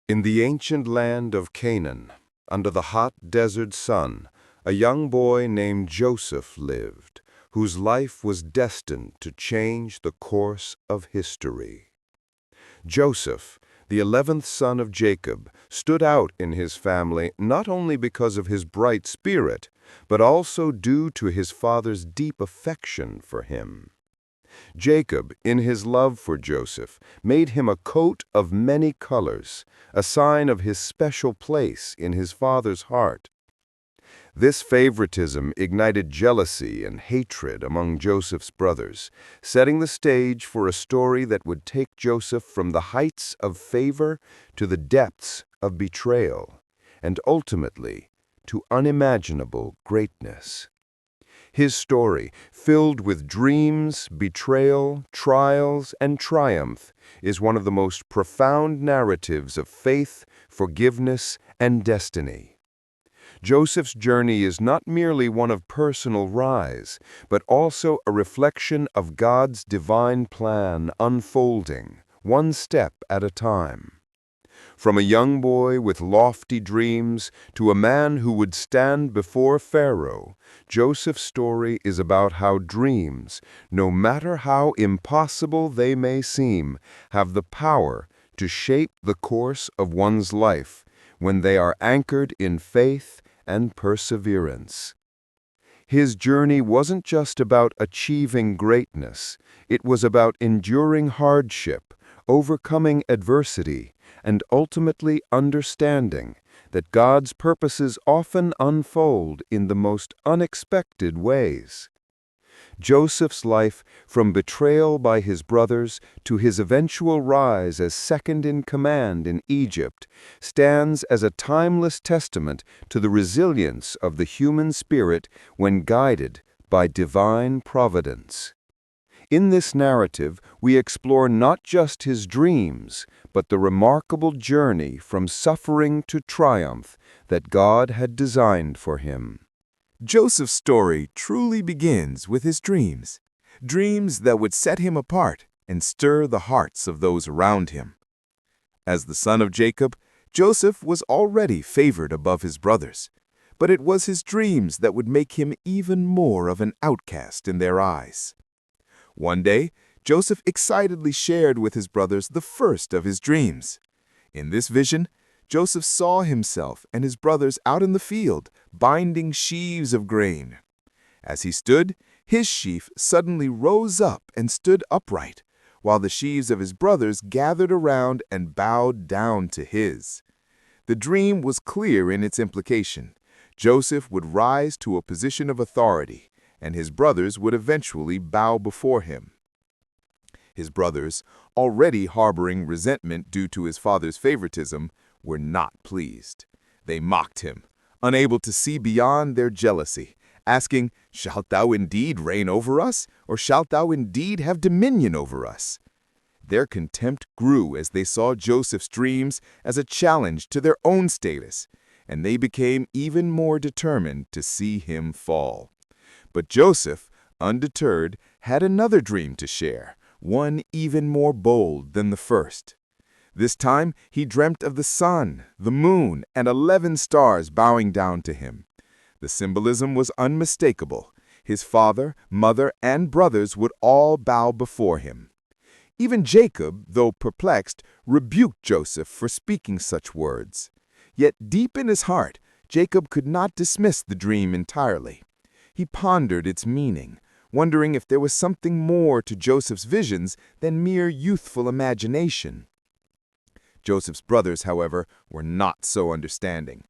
In the ancient land of Canaan, under the hot desert sun, a young boy named Joseph lived, whose life was destined to change the course of history. Joseph, the 11th son of Jacob, stood out in his family not only because of his bright spirit, but also due to his father's deep affection for him. Jacob, in his love for Joseph, made him a coat of many colors, a sign of his special place in his father's heart. This favoritism ignited jealousy and hatred among Joseph's brothers, setting the stage for a story that would take Joseph from the heights of favor to the depths of betrayal, and ultimately to unimaginable greatness. His story, filled with dreams, betrayal, trials, and triumph, is one of the most profound narratives of faith, forgiveness, and destiny. Joseph's journey is not merely one of personal rise, but also a reflection of God's divine plan unfolding, one step at a time. From a young boy with lofty dreams to a man who would stand before Pharaoh, Joseph's story is about how dreams, no matter how impossible they may seem, have the power to shape the course of one's life when they are anchored in faith and perseverance. His journey wasn't just about achieving greatness, it was about enduring hardship, overcoming adversity, and ultimately understanding that God's purposes often unfold in the most unexpected ways. Joseph's life, from betrayal by his brothers to his eventual rise as second in command in Egypt, stands as a timeless testament to the resilience of the human spirit when guided by divine providence. In this narrative, we explore not just his dreams, but the remarkable journey from suffering to triumph that God had designed for him. Joseph's story truly begins with his dreams, dreams that would set him apart and stir the hearts of those around him. As the son of Jacob, Joseph was already favored above his brothers, but it was his dreams that would make him even more of an outcast in their eyes. One day, Joseph excitedly shared with his brothers the first of his dreams. In this vision, Joseph saw himself and his brothers out in the field, binding sheaves of grain. As he stood, his sheaf suddenly rose up and stood upright, while the sheaves of his brothers gathered around and bowed down to his. The dream was clear in its implication. Joseph would rise to a position of authority, and his brothers would eventually bow before him. His brothers, already harboring resentment due to his father's favoritism, were not pleased. They mocked him, unable to see beyond their jealousy, asking, "Shalt thou indeed reign over us, or shalt thou indeed have dominion over us?" Their contempt grew as they saw Joseph's dreams as a challenge to their own status, and they became even more determined to see him fall. But Joseph, undeterred, had another dream to share, one even more bold than the first. This time, he dreamt of the sun, the moon, and 11 stars bowing down to him. The symbolism was unmistakable. His father, mother, and brothers would all bow before him. Even Jacob, though perplexed, rebuked Joseph for speaking such words. Yet deep in his heart, Jacob could not dismiss the dream entirely. He pondered its meaning, wondering if there was something more to Joseph's visions than mere youthful imagination. Joseph's brothers, however, were not so understanding.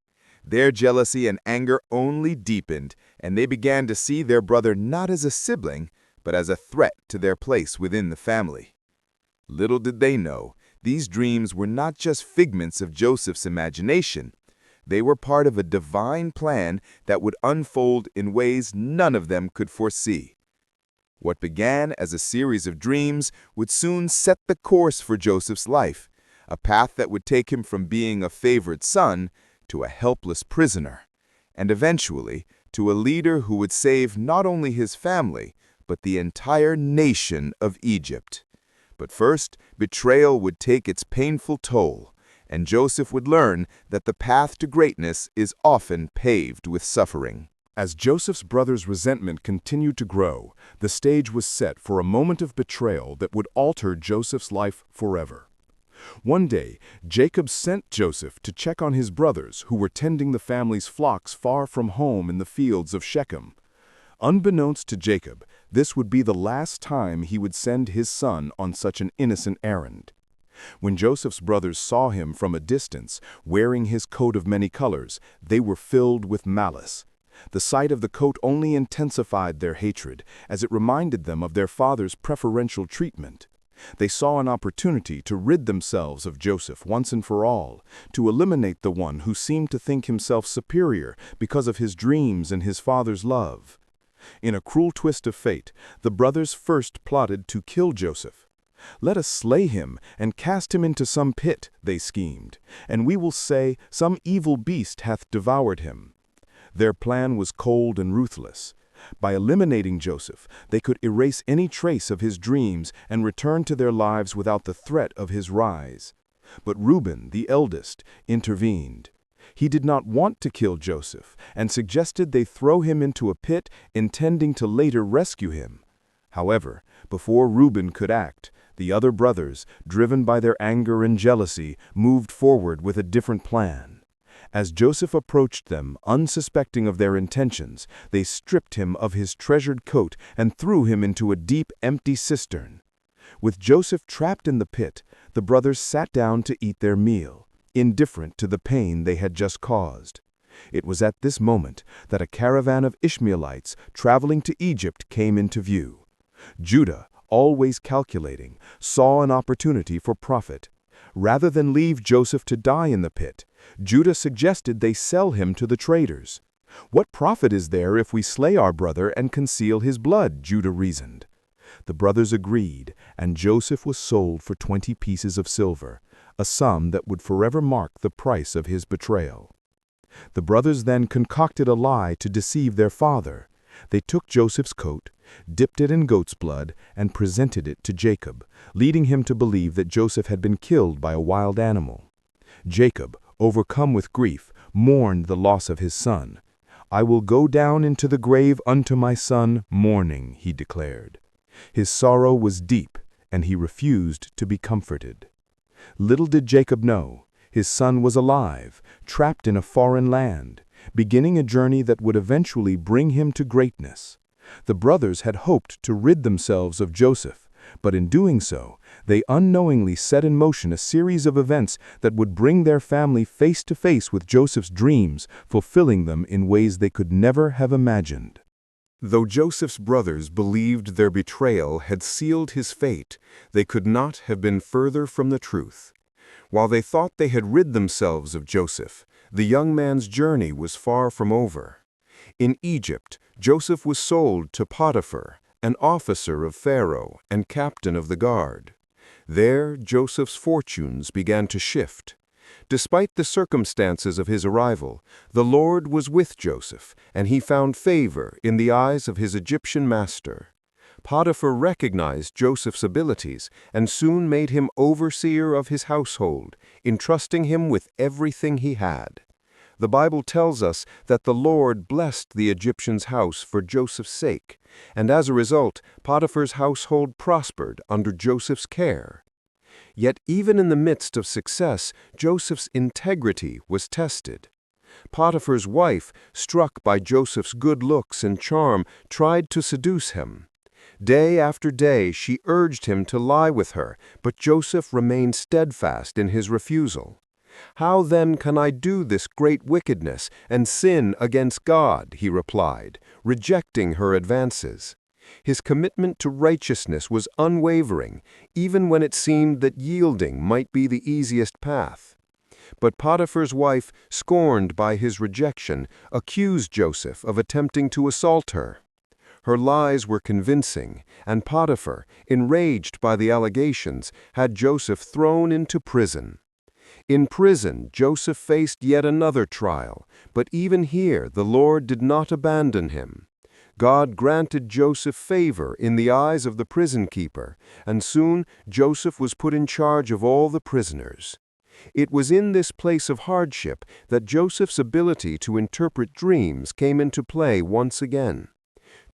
Their jealousy and anger only deepened, and they began to see their brother not as a sibling, but as a threat to their place within the family. Little did they know, these dreams were not just figments of Joseph's imagination. They were part of a divine plan that would unfold in ways none of them could foresee. What began as a series of dreams would soon set the course for Joseph's life, a path that would take him from being a favored son to a helpless prisoner, and eventually to a leader who would save not only his family, but the entire nation of Egypt. But first, betrayal would take its painful toll, and Joseph would learn that the path to greatness is often paved with suffering. As Joseph's brothers' resentment continued to grow, the stage was set for a moment of betrayal that would alter Joseph's life forever. One day, Jacob sent Joseph to check on his brothers who were tending the family's flocks far from home in the fields of Shechem. Unbeknownst to Jacob, this would be the last time he would send his son on such an innocent errand. When Joseph's brothers saw him from a distance, wearing his coat of many colors, they were filled with malice. The sight of the coat only intensified their hatred, as it reminded them of their father's preferential treatment. They saw an opportunity to rid themselves of Joseph once and for all, to eliminate the one who seemed to think himself superior because of his dreams and his father's love. In a cruel twist of fate, the brothers first plotted to kill Joseph. "Let us slay him and cast him into some pit," they schemed, "and we will say, 'Some evil beast hath devoured him.'" Their plan was cold and ruthless. By eliminating Joseph, they could erase any trace of his dreams and return to their lives without the threat of his rise. But Reuben, the eldest, intervened. He did not want to kill Joseph and suggested they throw him into a pit, intending to later rescue him. However, before Reuben could act, the other brothers, driven by their anger and jealousy, moved forward with a different plan. As Joseph approached them, unsuspecting of their intentions, they stripped him of his treasured coat and threw him into a deep, empty cistern. With Joseph trapped in the pit, the brothers sat down to eat their meal, indifferent to the pain they had just caused. It was at this moment that a caravan of Ishmaelites traveling to Egypt came into view. Judah, always calculating, saw an opportunity for profit. Rather than leave Joseph to die in the pit, Judah suggested they sell him to the traders. "What profit is there if we slay our brother and conceal his blood?" Judah reasoned. The brothers agreed, and Joseph was sold for 20 pieces of silver, a sum that would forever mark the price of his betrayal. The brothers then concocted a lie to deceive their father. They took Joseph's coat, dipped it in goat's blood, and presented it to Jacob, leading him to believe that Joseph had been killed by a wild animal. Jacob, overcome with grief, mourned the loss of his son. "I will go down into the grave unto my son mourning," he declared. His sorrow was deep, and he refused to be comforted. Little did Jacob know, his son was alive, trapped in a foreign land, beginning a journey that would eventually bring him to greatness. The brothers had hoped to rid themselves of Joseph, but in doing so, they unknowingly set in motion a series of events that would bring their family face to face with Joseph's dreams, fulfilling them in ways they could never have imagined. Though Joseph's brothers believed their betrayal had sealed his fate, they could not have been further from the truth. While they thought they had rid themselves of Joseph, the young man's journey was far from over. In Egypt, Joseph was sold to Potiphar, an officer of Pharaoh and captain of the guard. There, Joseph's fortunes began to shift. Despite the circumstances of his arrival, the Lord was with Joseph, and he found favor in the eyes of his Egyptian master. Potiphar recognized Joseph's abilities and soon made him overseer of his household, entrusting him with everything he had. The Bible tells us that the Lord blessed the Egyptian's house for Joseph's sake, and as a result, Potiphar's household prospered under Joseph's care. Yet even in the midst of success, Joseph's integrity was tested. Potiphar's wife, struck by Joseph's good looks and charm, tried to seduce him. Day after day she urged him to lie with her, but Joseph remained steadfast in his refusal. "How then can I do this great wickedness and sin against God?" he replied, rejecting her advances. His commitment to righteousness was unwavering, even when it seemed that yielding might be the easiest path. But Potiphar's wife, scorned by his rejection, accused Joseph of attempting to assault her. Her lies were convincing, and Potiphar, enraged by the allegations, had Joseph thrown into prison. In prison, Joseph faced yet another trial, but even here the Lord did not abandon him. God granted Joseph favor in the eyes of the prison keeper, and soon Joseph was put in charge of all the prisoners. It was in this place of hardship that Joseph's ability to interpret dreams came into play once again.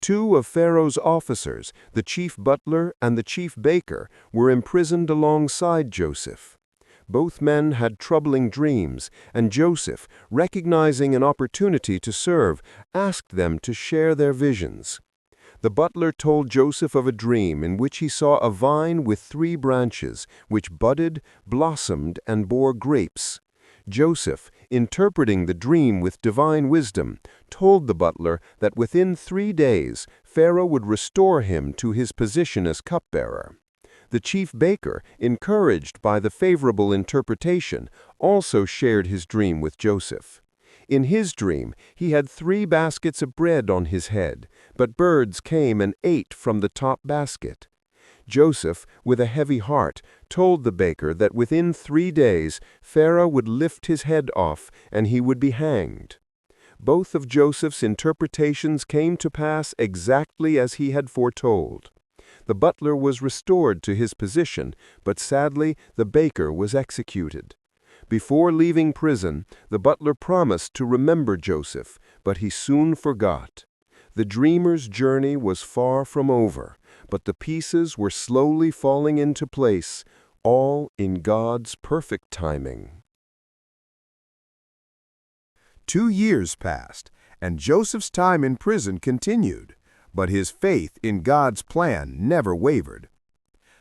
Two of Pharaoh's officers, the chief butler and the chief baker, were imprisoned alongside Joseph. Both men had troubling dreams, and Joseph, recognizing an opportunity to serve, asked them to share their visions. The butler told Joseph of a dream in which he saw a vine with 3 branches, which budded, blossomed, and bore grapes. Joseph, interpreting the dream with divine wisdom, told the butler that within 3 days Pharaoh would restore him to his position as cupbearer. The chief baker, encouraged by the favorable interpretation, also shared his dream with Joseph. In his dream, he had 3 baskets of bread on his head, but birds came and ate from the top basket. Joseph, with a heavy heart, told the baker that within 3 days Pharaoh would lift his head off and he would be hanged. Both of Joseph's interpretations came to pass exactly as he had foretold. The butler was restored to his position, but sadly the baker was executed. Before leaving prison, the butler promised to remember Joseph, but he soon forgot. The dreamer's journey was far from over, but the pieces were slowly falling into place, all in God's perfect timing. 2 years passed, and Joseph's time in prison continued, but his faith in God's plan never wavered.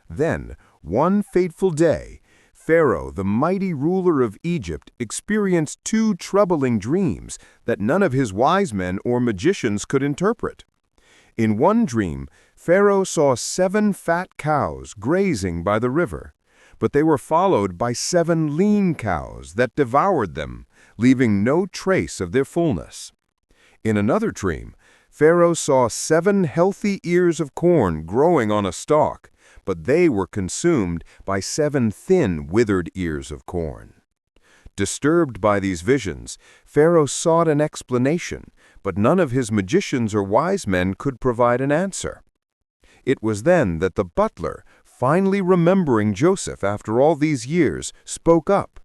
Then, one fateful day, Pharaoh, the mighty ruler of Egypt, experienced 2 troubling dreams that none of his wise men or magicians could interpret. In one dream, Pharaoh saw 7 fat cows grazing by the river, but they were followed by 7 lean cows that devoured them, leaving no trace of their fullness. In another dream, Pharaoh saw 7 healthy ears of corn growing on a stalk, but they were consumed by 7 thin, withered ears of corn. Disturbed by these visions, Pharaoh sought an explanation, but none of his magicians or wise men could provide an answer. It was then that the butler, finally remembering Joseph after all these years, spoke up.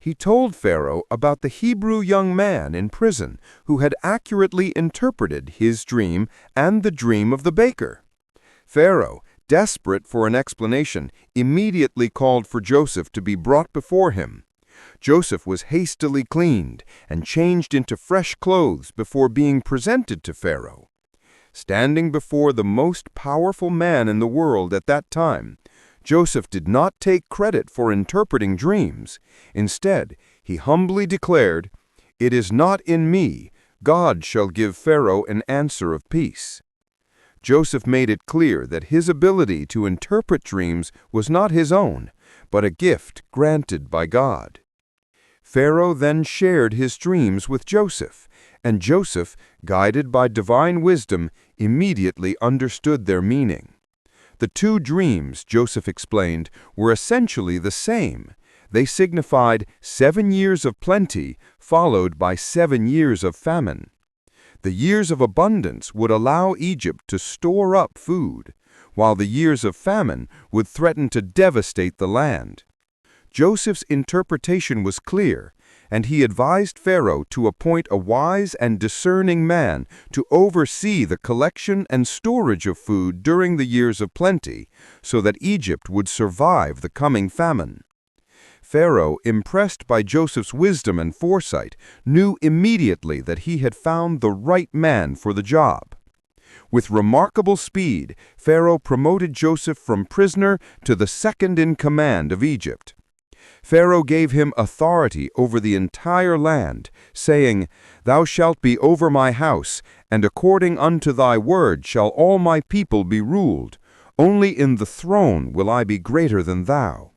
He told Pharaoh about the Hebrew young man in prison who had accurately interpreted his dream and the dream of the baker. Pharaoh, desperate for an explanation, immediately called for Joseph to be brought before him. Joseph was hastily cleaned and changed into fresh clothes before being presented to Pharaoh. Standing before the most powerful man in the world at that time, Joseph did not take credit for interpreting dreams. Instead, he humbly declared, "It is not in me. God shall give Pharaoh an answer of peace." Joseph made it clear that his ability to interpret dreams was not his own, but a gift granted by God. Pharaoh then shared his dreams with Joseph, and Joseph, guided by divine wisdom, immediately understood their meaning. The 2 dreams, Joseph explained, were essentially the same. They signified 7 years of plenty, followed by 7 years of famine. The years of abundance would allow Egypt to store up food, while the years of famine would threaten to devastate the land. Joseph's interpretation was clear, and he advised Pharaoh to appoint a wise and discerning man to oversee the collection and storage of food during the years of plenty, so that Egypt would survive the coming famine. Pharaoh, impressed by Joseph's wisdom and foresight, knew immediately that he had found the right man for the job. With remarkable speed, Pharaoh promoted Joseph from prisoner to the second in command of Egypt. Pharaoh gave him authority over the entire land, saying, "Thou shalt be over my house, and according unto thy word shall all my people be ruled. Only in the throne will I be greater than thou."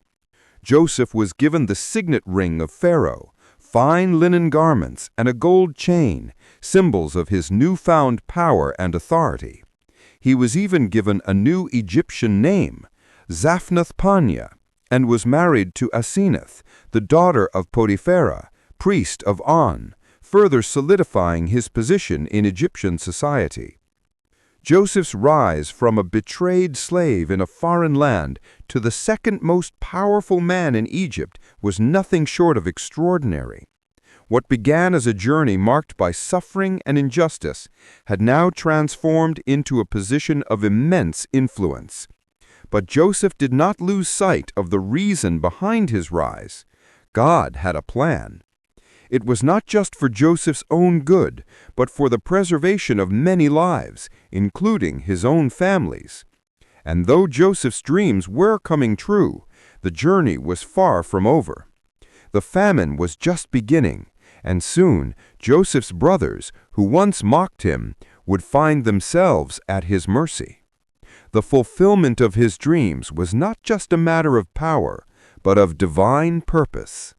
Joseph was given the signet ring of Pharaoh, fine linen garments, and a gold chain, symbols of his newfound power and authority. He was even given a new Egyptian name, Zaphnath-Paneah, and was married to Asenath, the daughter of Potiphar, priest of On, further solidifying his position in Egyptian society. Joseph's rise from a betrayed slave in a foreign land to the second most powerful man in Egypt was nothing short of extraordinary. What began as a journey marked by suffering and injustice had now transformed into a position of immense influence. But Joseph did not lose sight of the reason behind his rise. God had a plan. It was not just for Joseph's own good, but for the preservation of many lives, including his own family's. And though Joseph's dreams were coming true, the journey was far from over. The famine was just beginning, and soon Joseph's brothers, who once mocked him, would find themselves at his mercy. The fulfillment of his dreams was not just a matter of power, but of divine purpose.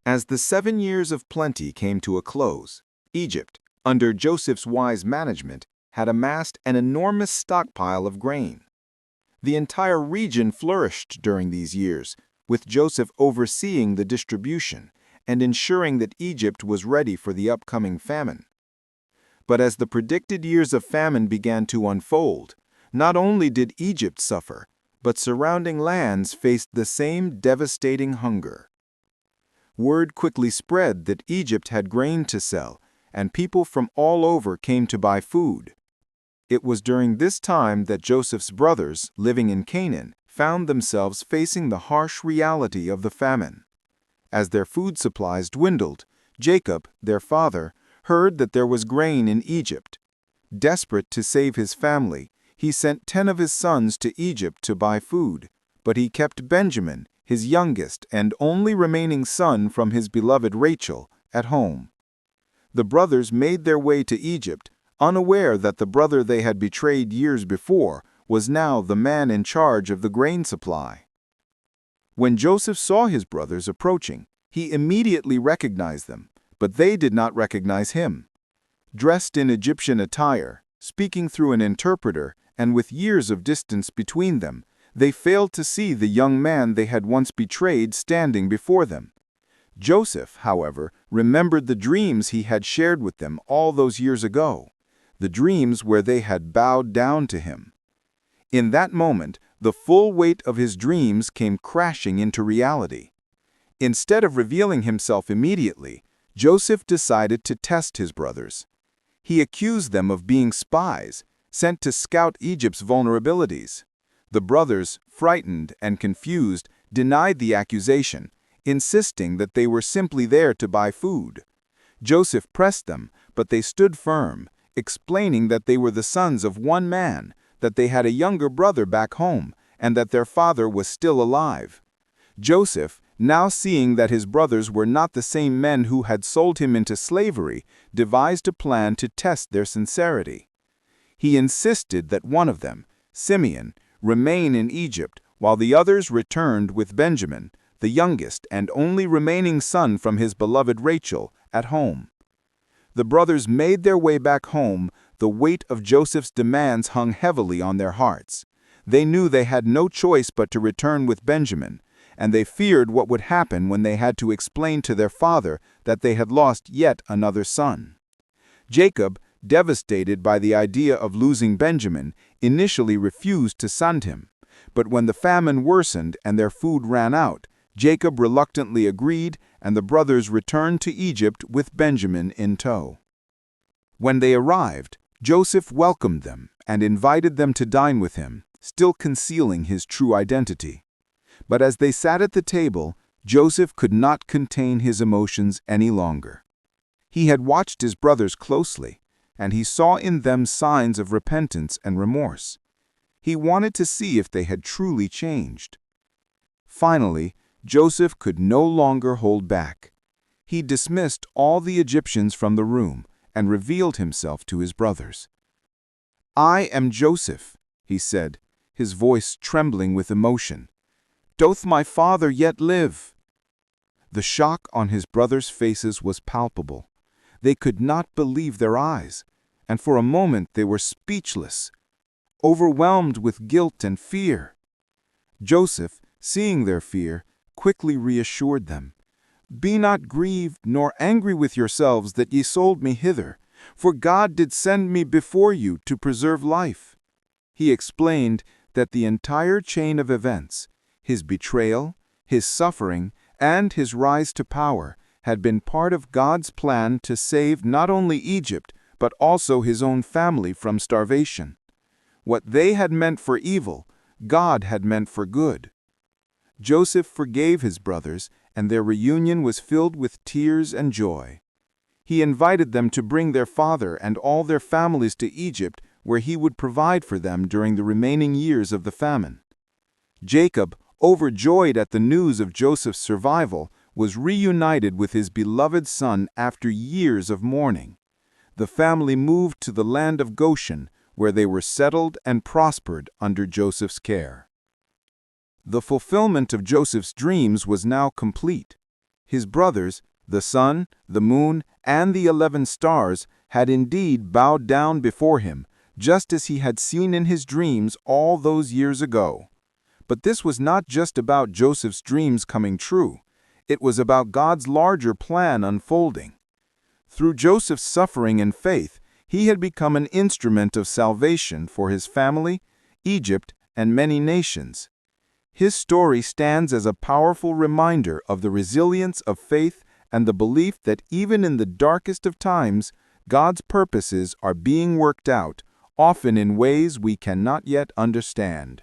As the 7 years of plenty came to a close, Egypt, under Joseph's wise management, had amassed an enormous stockpile of grain. The entire region flourished during these years, with Joseph overseeing the distribution and ensuring that Egypt was ready for the upcoming famine. But as the predicted years of famine began to unfold, not only did Egypt suffer, but surrounding lands faced the same devastating hunger. Word quickly spread that Egypt had grain to sell, and people from all over came to buy food. It was during this time that Joseph's brothers, living in Canaan, found themselves facing the harsh reality of the famine. As their food supplies dwindled, Jacob, their father, heard that there was grain in Egypt. Desperate to save his family, he sent 10 of his sons to Egypt to buy food, but he kept Benjamin, his youngest and only remaining son from his beloved Rachel, at home. The brothers made their way to Egypt, unaware that the brother they had betrayed years before was now the man in charge of the grain supply. When Joseph saw his brothers approaching, he immediately recognized them, but they did not recognize him. Dressed in Egyptian attire, speaking through an interpreter, and with years of distance between them, they failed to see the young man they had once betrayed standing before them. Joseph, however, remembered the dreams he had shared with them all those years ago, the dreams where they had bowed down to him. In that moment, the full weight of his dreams came crashing into reality. Instead of revealing himself immediately, Joseph decided to test his brothers. He accused them of being spies, sent to scout Egypt's vulnerabilities. The brothers, frightened and confused, denied the accusation, insisting that they were simply there to buy food. Joseph pressed them, but they stood firm, explaining that they were the sons of one man, that they had a younger brother back home, and that their father was still alive. Joseph, now seeing that his brothers were not the same men who had sold him into slavery, devised a plan to test their sincerity. He insisted that one of them, Simeon, remain in Egypt while the others returned with Benjamin, the youngest and only remaining son from his beloved Rachel, at home. The brothers made their way back home. The weight of Joseph's demands hung heavily on their hearts. They knew they had no choice but to return with Benjamin, and they feared what would happen when they had to explain to their father that they had lost yet another son. Jacob, devastated by the idea of losing Benjamin, initially refused to send him. But when the famine worsened and their food ran out, Jacob reluctantly agreed, and the brothers returned to Egypt with Benjamin in tow. When they arrived, Joseph welcomed them and invited them to dine with him, still concealing his true identity. But as they sat at the table, Joseph could not contain his emotions any longer. He had watched his brothers closely, and he saw in them signs of repentance and remorse. He wanted to see if they had truly changed. Finally, Joseph could no longer hold back. He dismissed all the Egyptians from the room and revealed himself to his brothers. "I am Joseph," he said, his voice trembling with emotion. "Doth my father yet live?" The shock on his brothers' faces was palpable. They could not believe their eyes, and for a moment they were speechless, overwhelmed with guilt and fear. Joseph, seeing their fear, quickly reassured them. "Be not grieved nor angry with yourselves that ye sold me hither, for God did send me before you to preserve life." He explained that the entire chain of events, his betrayal, his suffering, and his rise to power, had been part of God's plan to save not only Egypt, but also his own family from starvation. What they had meant for evil, God had meant for good. Joseph forgave his brothers, and their reunion was filled with tears and joy. He invited them to bring their father and all their families to Egypt, where he would provide for them during the remaining years of the famine. Jacob, overjoyed at the news of Joseph's survival, was reunited with his beloved son after years of mourning. The family moved to the land of Goshen, where they were settled and prospered under Joseph's care. The fulfillment of Joseph's dreams was now complete. His brothers, the sun, the moon, and the 11 stars, had indeed bowed down before him, just as he had seen in his dreams all those years ago. But this was not just about Joseph's dreams coming true. It was about God's larger plan unfolding. Through Joseph's suffering and faith, he had become an instrument of salvation for his family, Egypt, and many nations. His story stands as a powerful reminder of the resilience of faith and the belief that even in the darkest of times, God's purposes are being worked out, often in ways we cannot yet understand.